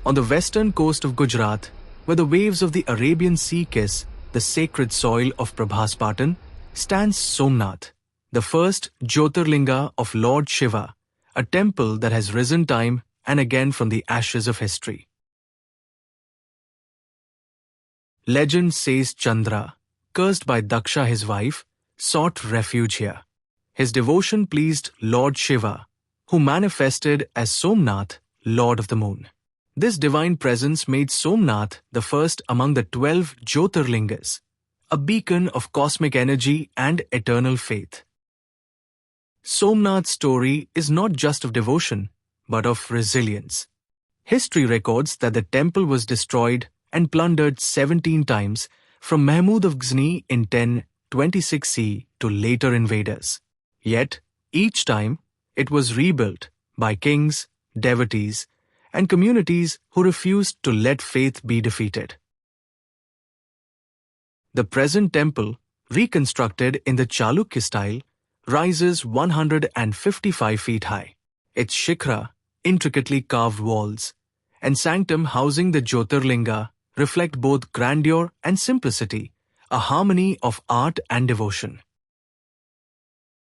On the western coast of Gujarat, where the waves of the Arabian Sea kiss the sacred soil of Prabhaspatan, stands Somnath, the first Jyotirlinga of Lord Shiva, a temple that has risen time and again from the ashes of history. Legend says Chandra, cursed by Daksha his wife, sought refuge here. His devotion pleased Lord Shiva, who manifested as Somnath, Lord of the Moon. This divine presence made Somnath the first among the 12 Jyotirlingas, a beacon of cosmic energy and eternal faith. Somnath's story is not just of devotion, but of resilience. History records that the temple was destroyed and plundered 17 times from Mahmud of Ghazni in 1026 CE to later invaders. Yet, each time, it was rebuilt by kings, devotees, and communities who refused to let faith be defeated. The present temple, reconstructed in the Chalukya-style, rises 155 feet high. Its shikhra, intricately carved walls, and sanctum housing the Jyotirlinga reflect both grandeur and simplicity, a harmony of art and devotion.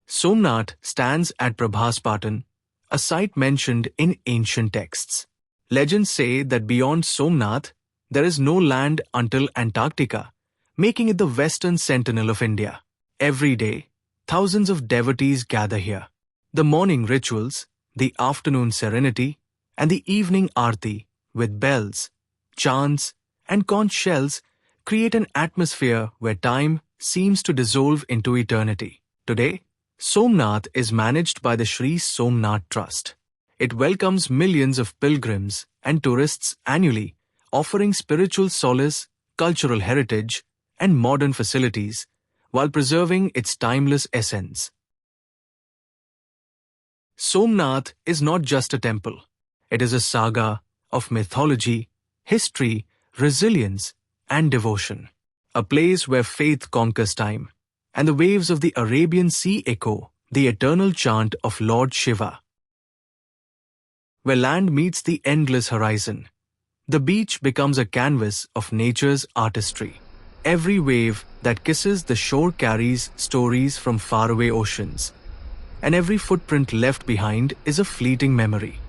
Somnath stands at Prabhaspatan, a site mentioned in ancient texts. Legends say that beyond Somnath, there is no land until Antarctica, making it the western sentinel of India. Every day, thousands of devotees gather here. The morning rituals, the afternoon serenity, and the evening aarti, with bells, chants, and conch shells, create an atmosphere where time seems to dissolve into eternity. Today, Somnath is managed by the Sri Somnath Trust. It welcomes millions of pilgrims and tourists annually, offering spiritual solace, cultural heritage, and modern facilities, while preserving its timeless essence. Somnath is not just a temple. It is a saga of mythology, history, resilience, and devotion. A place where faith conquers time, and the waves of the Arabian Sea echo the eternal chant of Lord Shiva. Where land meets the endless horizon, the beach becomes a canvas of nature's artistry. Every wave that kisses the shore carries stories from faraway oceans, and every footprint left behind is a fleeting memory.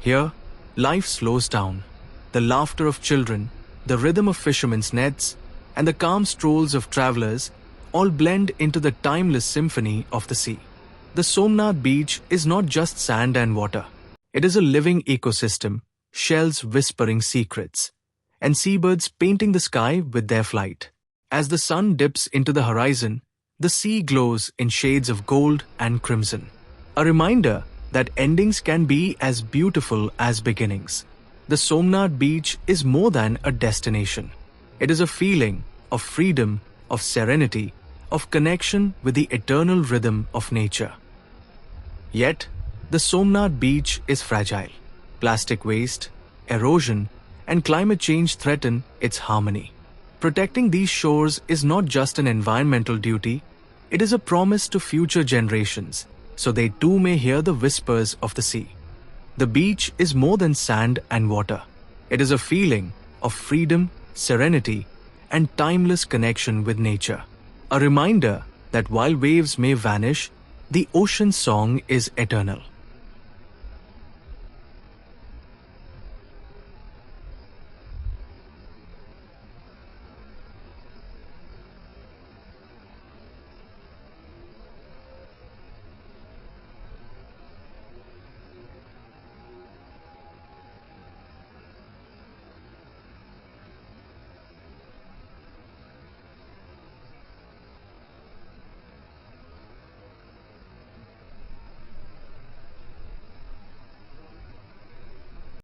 Here, life slows down. The laughter of children, the rhythm of fishermen's nets, and the calm strolls of travelers all blend into the timeless symphony of the sea. The Somnath beach is not just sand and water. It is a living ecosystem, shells whispering secrets, and seabirds painting the sky with their flight. As the sun dips into the horizon, the sea glows in shades of gold and crimson. A reminder that endings can be as beautiful as beginnings. The Somnath beach is more than a destination. It is a feeling of freedom, of serenity, of connection with the eternal rhythm of nature. Yet, the Somnath beach is fragile. Plastic waste, erosion, and climate change threaten its harmony. Protecting these shores is not just an environmental duty, it is a promise to future generations, so they too may hear the whispers of the sea. The beach is more than sand and water. It is a feeling of freedom, serenity, and timeless connection with nature. A reminder that while waves may vanish, the ocean's song is eternal.